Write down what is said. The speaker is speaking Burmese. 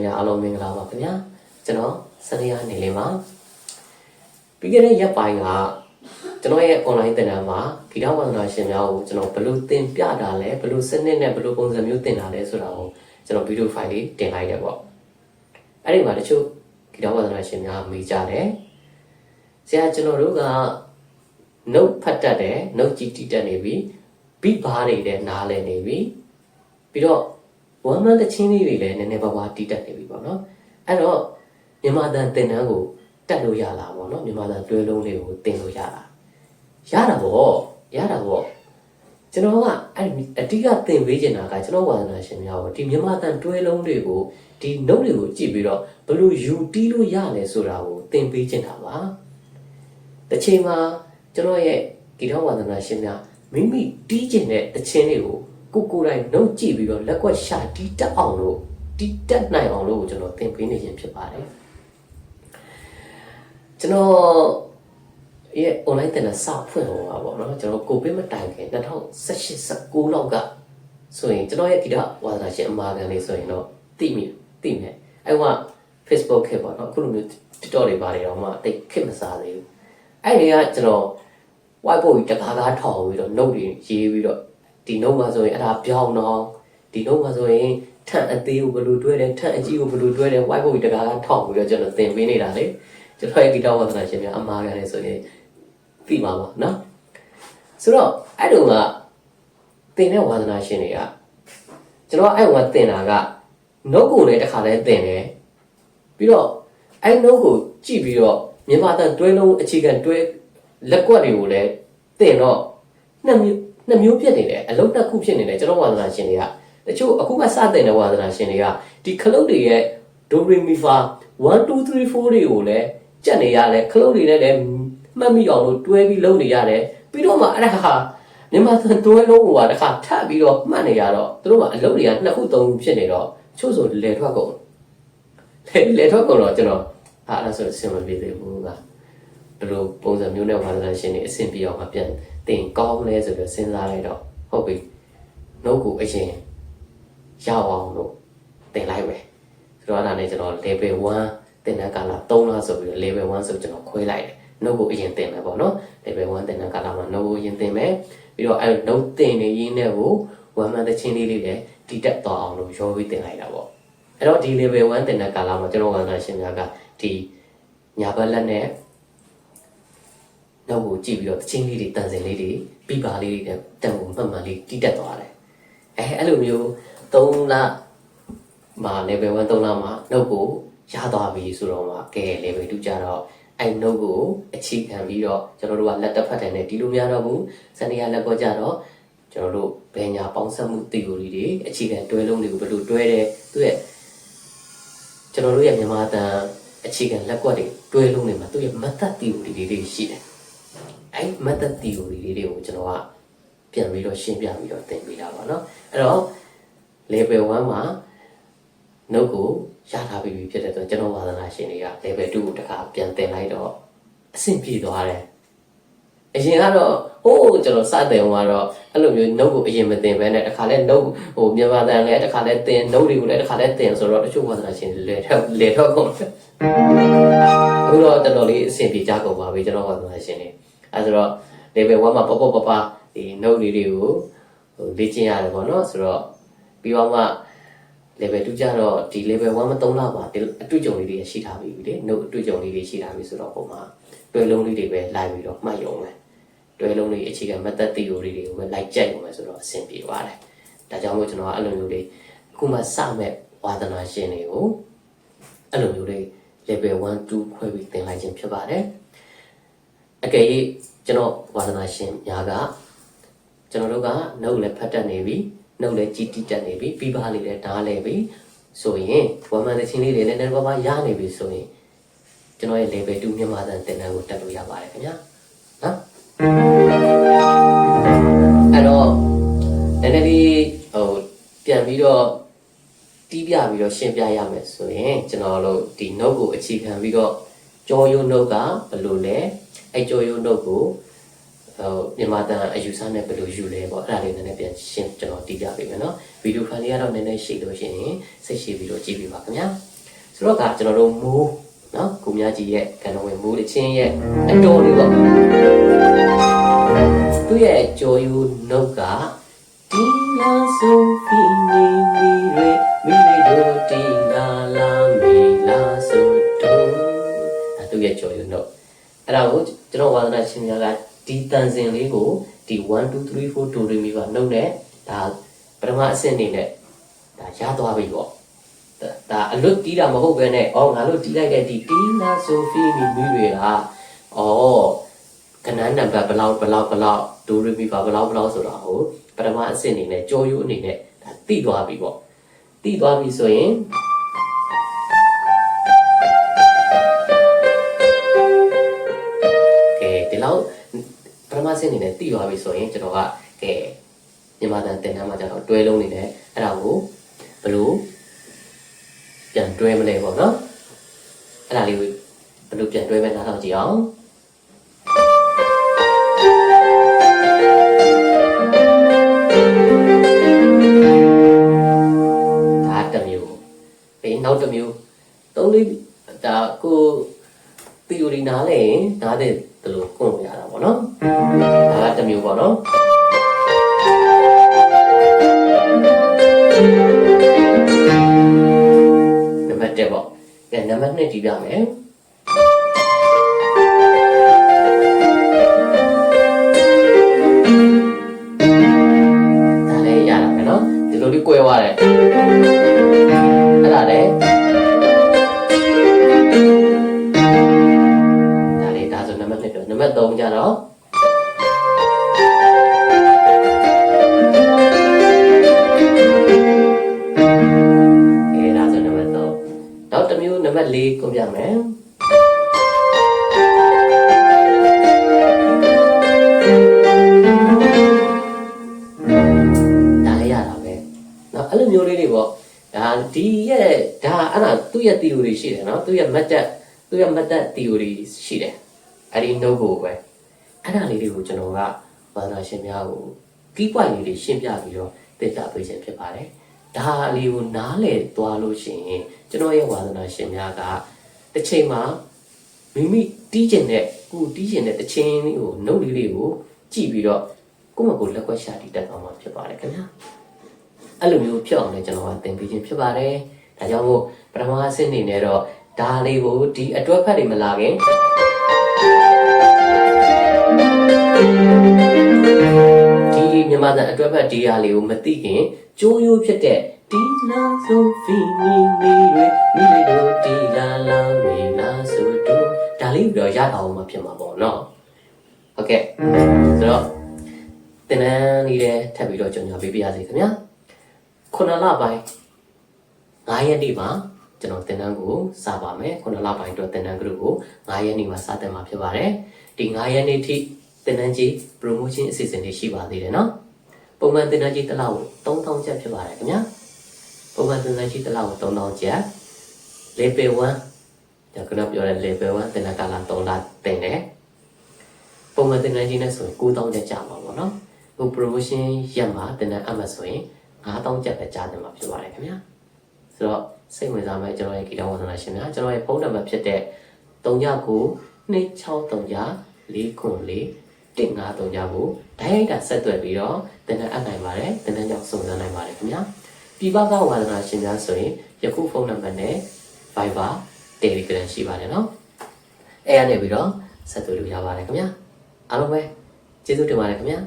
များအားလုံးမင်္ဂလာပါခင်ဗျာကျွန်တော်စနေရနေလေးမှာပြီးခဲ့တဲ့ရက်ပိုင်းကကျွန်တော်ရဲ့ online သင်တန်းမှာဂီတဝါသနာရှင်များကိုကျွန်တော်ဘယ်လိုသင်ပြတာလဲဘယ်လိုစနစ်နဲ့ဘယ်လိုပုံစံမျိုးသင်တာလဲဆိုတာကိုကျွန်တော်ဗီဒီယိုဖိုင်လေးတင်လိုက်တယ်ပေါ့အဲ့ဒီမှာတချို့ဂီတဝါသနာရှင်များမေးကြတယ်ဆရာကျွန်တော်တို့က note ဖတ်တတ်တယ် note ကြည့်တတ်နေပြီ beat ဘားတွေလည်းနားလည်နေပြီပြီးတော့one man တချင်းလေးတွေလည်းနည်းနည်းပါးပါးတီးတတ်နေပြီပေါ့နော်အဲ့တော့မြန်မာတန်သင်တန်းကိုတက်လို့ရလားပေါ့နော်မြန်မာတန်တွဲလုံးလေးကိုသင်လို့ရတာပေါ့ကျွန်တော်ကအဲ့အတိကသင်ပေးချင်တာကကျွန်တော်ဝါသနာရှင်များကိုဒီမြန်မာတန်တွဲလုံးတွေကိုဒီ note တွေကိုကြည့်ပြီးတော့ဘယ်လိုယူတီးလို့ရလဲဆိုတာကိုသင်ပေးချင်တာပါတစ်ချိန်မှာကျွန်တော်ရဲ့ဂီတဝါသနာရှင်များမိမိတီးချင်တဲ့တခြင်းတွေကိုကိုယ်တိုင်နှုတ်ကြည့်ပြီးတော့လက်ကွက်ရှာတီးတက်အောင်လို့တီးတက်နိုင်အောင်လို့ကျွန်တော်သင်ပေးနေခြင်းဖြစ်ပါတယ်ကျွန်တော်ရဲ့ online သင်တန်းစဖွင့်ဟောပါပေါ့နော်ကျွန်တော်ကိုဗစ်မတိုင်ခင်2018-19လောက်ကဆိုရင်ကျွန်တော်ရဲ့ဂီတဝါသနာရှင်အမာခံလေးဆိုရင်တော့သိမယ်အဲ့က Facebook ခေတ်ပေါ့နော်အခုလိုမျိုး TikTok တွေပါတယ်တော့မှတိတ်ခေတ်မစားသေးဘူးအဲ့ဒီကကျွန်တော် whiteboard တကားကားထောင်ပြီးတော့ note တွေရေးပြီးတော့ဒီ note မှာဆိုရင်အဲ့ဒါပြောင်းတော့ဒီ note မှာဆိုရင်ထန့်အသေးကိုဘယ်လိုတွဲတယ်ထန့်အကြီးကိုဘယ်လိုတွဲတယ် whiteboard တကားကားထောင်ပြီးတော့ကျွန်တော်သင်ပေးနေတာလေကျွန်တော်ရဲ့ဂီတဝါသနာရှင်များအမှားရတယ်ဆိုရင်သိမှာပါနော်ဆိုတော့အဲ့တုန်းကသင်တဲ့ဝါသနာရှင်တွေကကျွန်တော်အဲ့တုန်းကသင်တာက note ကိုလည်းတစ်ခါလဲသင်တယ်ပြီးတော့အဲ့ note ကိုကြည့်ပြီးတော့မြန်မာတန်တွဲလုံးအခြေခံတွဲလက်ကွက်တွေကိုလည်းသင်တော့နှစ်မျိုးဖြစ်နေတယ်အလုံးတစ်ခုဖြစ်နေတယ်ကျွန်တော်ဝါသနာရှင်တွေကတချို့အခုမှစတင်တဲ့ဝါသနာရှင်တွေကဒီခလုတ်တွေရဲ့ do re mi fa 1 2 3 4တွေကိုလည်းကြက်နေရတယ်ခလုတ်တွေနဲ့လည်းမှတ်မိအောင်လို့တွဲပြီးလုပ်နေရတယ်ပြီးတော့မှအဲ့ဒါဟာမြန်မာတန်တွဲလုံးကိုတစ်ခါထပ်ပြီးတော့မှတ်နေရတော့သူတို့ကအလုံးတွေကနှစ်ခုသုံးခုဖြစ်နေတော့ချို့ဆိုလေထွက်ကုန်တော့ကျွန်တော်အဲ့ဒါဆိုစင်မပြေသေးဘူးကဘယ်လိုပုံစံမျိုးနဲ့ဝါသနာရှင်တွေအဆင်ပြေအောင်မပြန်သင်ကောင်းလဲဆိုပြီးစဉ်းစားလိုက်တော့ဟုတ်ပြီနှုတ်ကိုအရင်ရအောင်လို့သင်လိုက်ပဲဆိုတော့အဲ့ဒါနဲ့ကျွန်တော် level 1သင်တဲ့ကာလ3လဆိုပြီးတော့ level 1ဆိုကျွန်တော်ခွဲလိုက်တယ်နှုတ်ကိုအရင်သင်မယ်ပေါ့နော် level 1သင်တဲ့ကာလမှာနှုတ်ကိုအရင်သင်မယ်ပြီးတော့အဲ့နှုတ်သင်နေရင်းနဲ့ကို1 man တချင်းလေးတွေလည်းတီးတက်သွားအောင်လို့ရောပြီးသင်လိုက်တာပေါ့အဲ့တော့ဒီ level 1သင်တဲ့ကာလမှာကျွန်တော်ဝါသနာရှင်များကဒီညာဘက်လက်နဲ့နောက်ကိုကြည့်ပြီးတော့တချင်းလေးတွေတန်စင်လေးတွေပြပါလေးတွေတန်ကိုမှတ်မှန်လေးတီးတက်သွားတယ်အဲ့လိုမျိုး3လမှာ level 1 3လမှာနောက်ကိုရသွားပြီဆိုတော့မှကဲ level 2ကျတော့အဲ့နောက်ကိုအခြေခံပြီးတော့ကျွန်တော်တို့ကလက်တက်ဖတ်တယ်နဲ့ဒီလိုများတော့ဘူးစနေရလက်ကောကြတော့ကျွန်တော်တို့ဘယ်ညာပေါင်းစပ်မှု theory တွေအခြေခံတွဲလုံးတွေကိုဘယ်လိုတွဲတယ်သူရဲ့ကျွန်တော်တို့ရဲ့မြန်မာတန်အခြေခံလက်ကွက်တွေတွဲလုံးတွေမှာသူရဲ့ method theory တွေရှိတယ်အဲ့ method theory တွေကိုကျွန်တော်ကပြန်ပြီးတော့ရှင်းပြပြီးတော့သင်ပေးတာပါเนาะအဲ့တော့ level 1မှာ note ကိုရထားပြီးဖြစ်တဲ့ဆိုကျွန်တော်ဝါသနာရှင်တွေက level 2ကိုတခါပြန်သင်လိုက်တော့အဆင်ပြေသွားတယ်အရင်ကတော့ကျွန်တော်စတင်သွားတော့အဲ့လိုမျိုး note ကိုအရင်မသင်ဘဲနဲ့တခါလဲ note မြန်မာတန်လဲတခါလဲသင် note တွေကိုလည်းတခါလဲသင်ဆိုတော့တချို့ဝါသနာရှင်တွေလေတော့ကုန်အခုတော့တော်တော်လေးအဆင်ပြေကြကုန်ပါပြီကျွန်တော်ဝါသနာရှင်တွေအဲ့ဆိုတော့ level 1မှာပပဒီ note တွေကိုလေ့ကျင့်ရတယ်ပေါ့နော်ဆိုတော့ပြီးတော့မှ level 2ကျတော့ဒီ level 1မ3လပါအတွေ့အကြုံလေးတွေရှိထားပြီလေ note အတွေ့အကြုံလေးတွေရှိထားပြီဆိုတော့ပုံမှာတွဲလုံးလေးတွေပဲလိုက်ပြီးတော့မှတ်ရုံပဲတွဲလုံးလေးအခြေခံ method theory တွေကိုပဲလိုက်ကြိုက်ရုံပဲဆိုတော့အဆင်ပြေပါတယ်ဒါကြောင့်မို့ကျွန်တော်အဲ့လိုမျိုးလေးအခုမှစမဲ့ဝါသနာရှင်တွေကိုအဲ့လိုမျိုးလေး level 1 2ခွဲပြီးသင်လိုက်ခြင်းဖြစ်ပါတယ်အကယ်၍ကျွန်တော်ဝါသနာရှင်များကကျွန်တော်တို့ကနှုတ်လည်းဖတ်တတ်နေပြီနှုတ်လည်းကြည်တိတက်နေပြီပြီးပါလေးလည်းဓာတ်လည်းပြီဆိုရင်ဝမ်းမန်တဲ့ချင်းလေးတွေလည်းနည်းနည်းပါးပါးရနေပြီဆိုရင်ကျွန်တော်ရဲ့ level 2မြန်မာတန်သင်တန်းကိုတက်လို့ရပါတယ်ခင်ဗျာနော်အဲ့တော့နည်းနည်းလေးပြန်ပြီးတော့တီးပြပြီးတော့ရှင်းပြရမယ်ဆိုရင်ကျွန်တော်တို့ဒီ note ကိုအခြေခံပြီးတော့ကြောရိုး note ကဘယ်လိုလဲအဲ့ကြောရိုး note ကိုမြန်မာတန်အယူဆနဲ့ဘယ်လိုယူလဲပေါ့အဲ့ဒါလေးနည်းနည်းပြန်ရှင်းကျွန်တော်တီးပြပေးမယ်နော်ဗီဒီယိုဖိုင်လေးကတော့နည်းနည်းရှင်းလို့ရှိရင်စိတ်ရှည်ပြီးတော့ကြည့်ပြပါခင်ဗျာ ဆိုတော့ကကျွန်တော်တို့မိုးနော်ကိုမြကြီးရဲ့ကံတော်ဝင်မိုးတချင်းရဲ့အတော်လေးပေါ့သူ့ရဲ့ကြော်ယူနှုတ်ကတီလာဆိုဖီနီမီရေမီလေဒိုတီလာလာမီလာဆိုတိုဒါသူ့ရဲ့ကြော်ယူနှုတ်အဲ့ဒါကိုကျွန်တော်ဝါသနာရှင်များကဒီတန်စင်လေးကိုဒီ1 2 3 4 2 3 4ပါနှုတ်နဲ့ဒါပထမအဆင့်နေနဲ့ဒါရသွားပြီပေါ့ဒါအလွတ်တီးတာမဟုတ်ပဲနဲ့ငါတို့တီးလိုက်တဲ့ဒီတီနာဆိုဖီမီတွေကခဏနံပါတ်ဘလောက်ဒိုရီမီပါဘလောက်ဆိုတာဟိုပထမအဆင့်နေနဲ့ကြော်ယူအနေနဲ့ဒါတိသွားပြီပေါ့တိသွားပြီဆိုရင်ဒီလောက်ပထမအဆင့်နေနဲ့တိသွားပြီဆိုရင်ကျွန်တော်ကမြန်မာတန်တင်တန်းမှာကျတော့တွဲလုံးနေတယ်အဲ့ဒါကိုဘလို့ပြန်တွဲမလဲပေါ့နော်အဲ့ဒါလေးကိုဘလို့ပြန်တွဲမယ်နားထောင်ကြည့်အောင်ဒါတစ်မျိုးပြီးနောက်တစ်မျိုးသုံးလေးဒါကိုသီယိုရီနားလဲနားတဲ့ဘလို့ကွန်လို့ရတာပေါ့နော်ဒါကတစ်မျိုးပေါ့နော်နံပါတ်1ပေါ့ကဲနံပါတ်2ကြည့်ပြမယ်ဒါလည်းရတာပဲเนาะဒီလိုလေး꿰သွားတယ်အဲ့ဒါလည်းဒါဆိုနံပါတ်2ပြောနံပါတ်3ကျတော့နောက်တစ်မျိုးနံပါတ်4ကိုပြမယ်ဒါလည်းရတာပဲเนาะအဲ့လိုမျိုးလေးတွေပေါ့ဒါဒီရဲ့ဒါအဲ့ဒါသူ့ရဲ့ theory ရှိတယ်เนาะသူ့ရဲ့ method theory ရှိတယ်အဲ့ဒီ note ကိုပဲအဲ့ဒါလေးတွေကိုကျွန်တော်ကဘာသာရှင်များကို key point လေးတွေရှင်းပြပြီးတော့သိတာပေးခြင်းဖြစ်ပါတယ်ဒါလေးကိုနားလည်သွားလို့ရှိရင်ကျွန်တော်ရဲ့ဝါသနာရှင်များကတစ်ချိန်မှာမိမိတီးကျင်တဲ့တစ်ချိန်လေးကိုနှုတ်လေးကိုကြည့်ပြီးတော့ကိုယ့်မှာကိုယ်လက်ကွက်ရှာတည်တတ်သွားမှာဖြစ်ပါတယ်ခင်ဗျာအဲ့လိုမျိုးဖြစ်အောင်လည်းကျွန်တော်ကသင်ပေးခြင်းဖြစ်ပါတယ်ဒါကြောင့်မို့ပထမအဆင့်နေနဲ့တော့ဒါလေးကိုဒီအတွက်ဖတ်တွေမလာခင်ဒီမြန်မာတန်အတွက်ဖတ်ဒီဟာလေးကိုမသိခင်ကျိုးရိုးဖြစ်တဲ့တီလာဆိုဖီမီတွေမိလေတို့တီလာလာမီလာဆိုတို့ဒါလေးပြီးတော့ရအောင်မှဖြစ်မှာပေါ့နော်ဟုတ်ကဲ့ဆိုတော့သင်တန်းလေးလည်းထပ်ပြီးတော့ကြော်ညာပေးပြရစီခင်ဗျာ9လပိုင်း9ရက်နေ့မှာကျွန်တော်သင်တန်းကိုစပါမယ်9လပိုင်းတော့သင်တန်း group ကို9ရက်နေ့မှာစတင်မှာဖြစ်ပါတယ်ဒီ9ရက်နေ့ထိသင်တန်းကြီး promotion အစီအစဉ်တွေရှိပါသေးတယ်နော်ပုံမှန်သင်တန်းကြီးတစ်လောက်3000ကျပ်ဖြစ်ပါတယ်ခင်ဗျာပုံမှန်သင်တန်းကြီးတစ်လောက်3000ကျပ် level 1ကျွန်တော်ပြောတဲ့ level 1သင်တန်းကာလ3လတင်တယ်ပုံမှန်သင်တန်းကြီးနဲ့ဆိုရင်9000ကျပ်ကျမှာပေါ့နော်ဟို promotion ရက်မှာသင်တန်းအမှတ်ဆိုရင်9000ကျပ်ပဲကြားတယ်မှာဖြစ်ပါတယ်ခင်ဗျာဆိုတော့စိတ်ဝင်စားမဲ့ကျွန်တော်ရဲ့ဂီတဝါသနာရှင်များကျွန်တော်ရဲ့ဖုန်းနံပါတ်ဖြစ်တဲ့39 2639 494 153ကြောင့်ကိုဓာတ်ရိုက်တာဆက်သွယ်ပြီးတော့သင်တန်းအပ်နိုင်ပါတယ်သင်တန်းကြောင့်စုံစမ်းနိုင်ပါတယ်ခင်ဗျာပြည်ပကဝါသနာရှင်များဆိုရင်ယခုဖုန်းနံပါတ်နဲ့ Viber Telegram ရှိပါတယ်နော်အဲ့ရနေပြီးတော့ဆက်သွယ်လို့ရပါတယ်ခင်ဗျာအားလုံးပဲကျေးဇူးတင်ပါတယ်ခင်ဗျာ